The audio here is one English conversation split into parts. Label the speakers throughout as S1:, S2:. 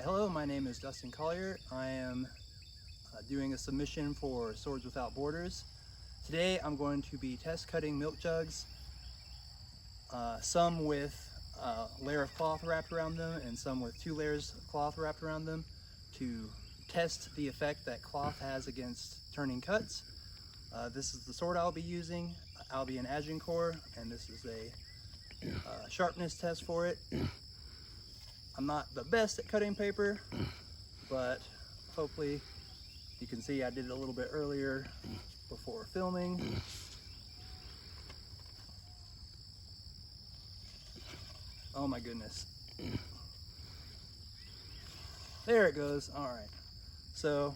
S1: Hello, my name is Dustin Collier. I am doing a submission for Swords Without Borders. Today I'm going to be test cutting milk jugs, some with a layer of cloth wrapped around them and some with 2 layers of cloth wrapped around them to test the effect that cloth has against turning cuts. This is the sword I'll be using, Albion Agincourt, and this is a sharpness test for it. I'm not the best at cutting paper, but hopefully you can see I did it a little bit earlier before filming. Oh my goodness. There it goes. All right. So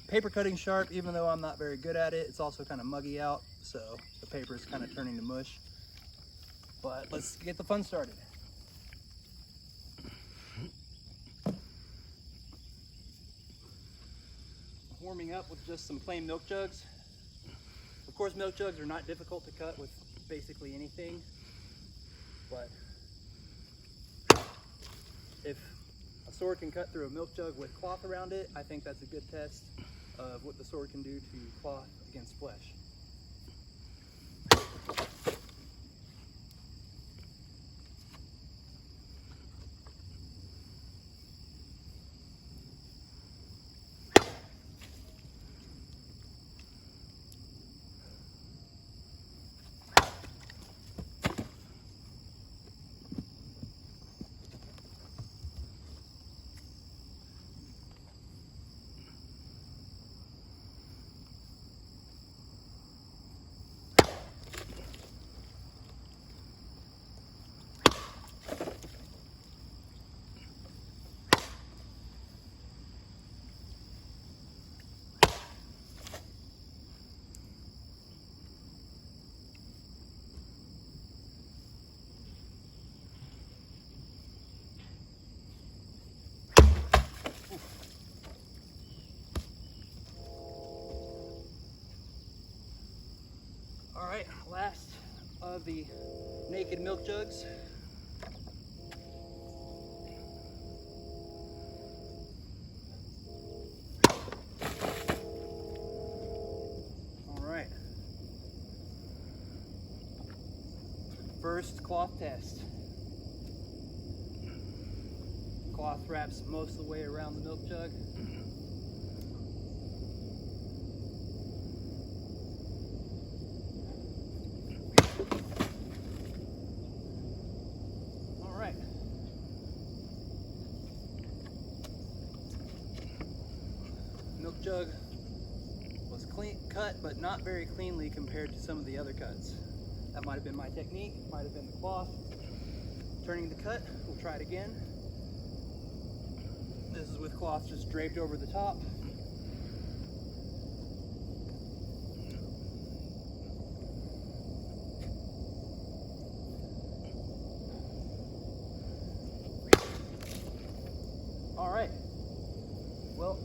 S1: paper cutting sharp, even though I'm not very good at it. It's also kind of muggy out, so the paper is kind of turning to mush. But let's get the fun started. Warming up with just some plain milk jugs. Of course, milk jugs are not difficult to cut with basically anything, but if a sword can cut through a milk jug with cloth around it, I think that's a good test of what the sword can do to cloth against flesh. All right, last of the naked milk jugs. All right. First cloth test. Cloth wraps most of the way around the milk jug. Milk jug was cut, but not very cleanly compared to some of the other cuts. That might have been my technique, might have been the cloth turning the cut. We'll try it again. This is with cloth just draped over the top. All right, well,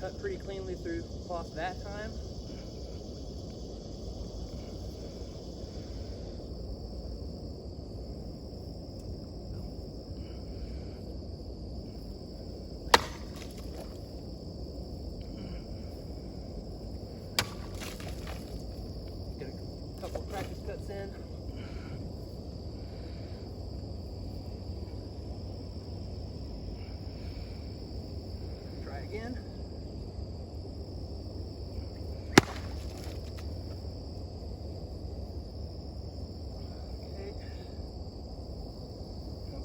S1: cut pretty cleanly through cloth that time. Get a couple of practice cuts in. Try again.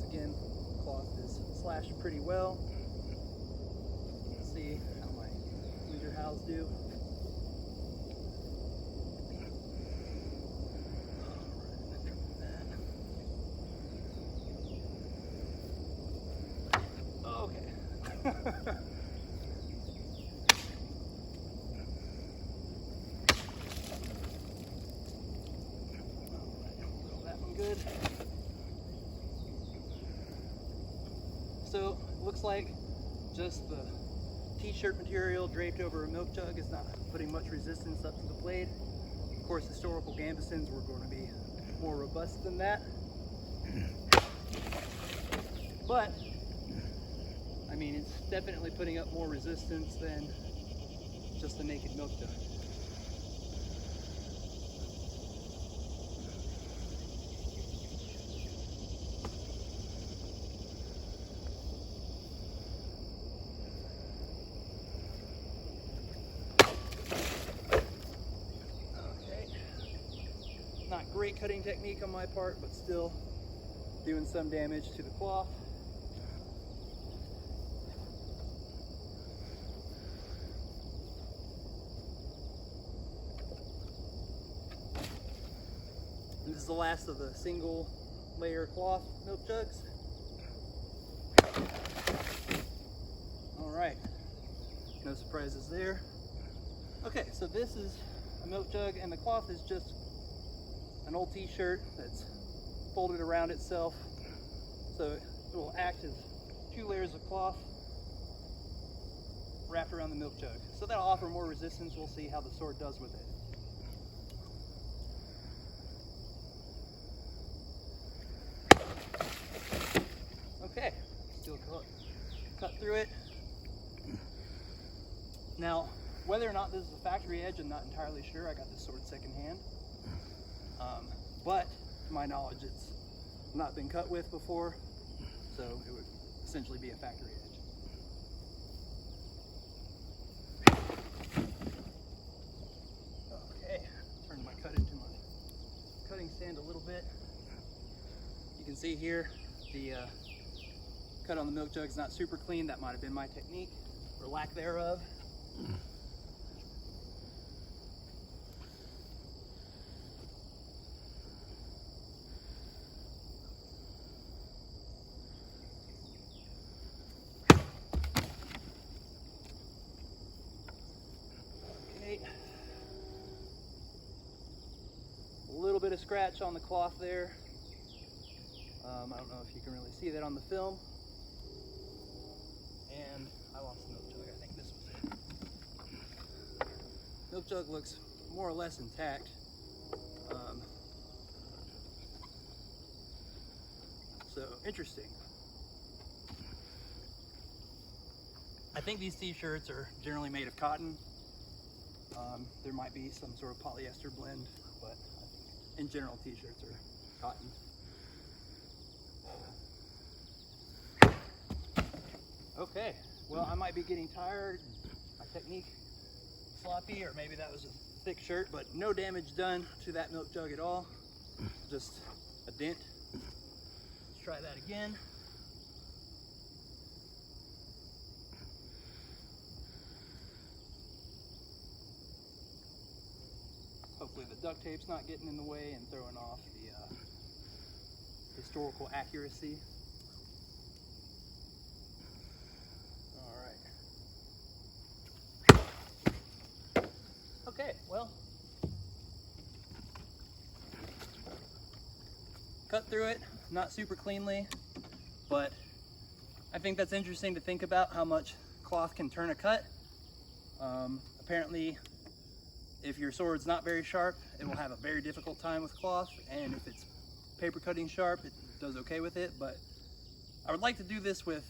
S1: Again, cloth is slashed pretty well. Let's see how my leader howls do. Okay. That one good. So looks like just the t-shirt material draped over a milk jug is not putting much resistance up to the blade. Of course, historical gambesons were going to be more robust than that. But I mean, it's definitely putting up more resistance than just a naked milk jug. Okay, not great cutting technique on my part, but still doing some damage to the cloth. And this is the last of the single layer cloth milk jugs. All right, no surprises there. Okay, so this is a milk jug and the cloth is just an old t-shirt that's folded around itself. So it will act as 2 layers of cloth wrapped around the milk jug. So that'll offer more resistance. We'll see how the sword does with it. Okay, still cut through it. Now, whether or not this is a factory edge, I'm not entirely sure. I got this sword secondhand. But to my knowledge, it's not been cut with before, so it would essentially be a factory edge. Okay, turn my cut into my cutting stand a little bit. You can see here the cut on the milk jug is not super clean. That might have been my technique, or lack thereof. Okay. A little bit of scratch on the cloth there. I don't know if you can really see that on the film. And I lost the milk jug. I think this was it. Milk jug looks more or less intact. So interesting. I think these t-shirts are generally made of cotton. There might be some sort of polyester blend, but in general t-shirts are cotton. Okay, well, I might be getting tired, my technique sloppy, or maybe that was a thick shirt, but no damage done to that milk jug at all, just a dent. Let's try that again. Hopefully the duct tape's not getting in the way and throwing off the historical accuracy. Okay, well, cut through it, not super cleanly, but I think that's interesting to think about how much cloth can turn a cut. Apparently, if your sword's not very sharp, it will have a very difficult time with cloth, and if it's paper cutting sharp, it does okay with it, but I would like to do this with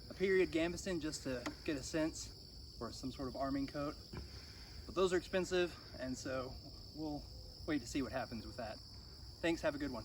S1: a period gambeson just to get a sense, or some sort of arming coat. But those are expensive, and so we'll wait to see what happens with that. Thanks, have a good one.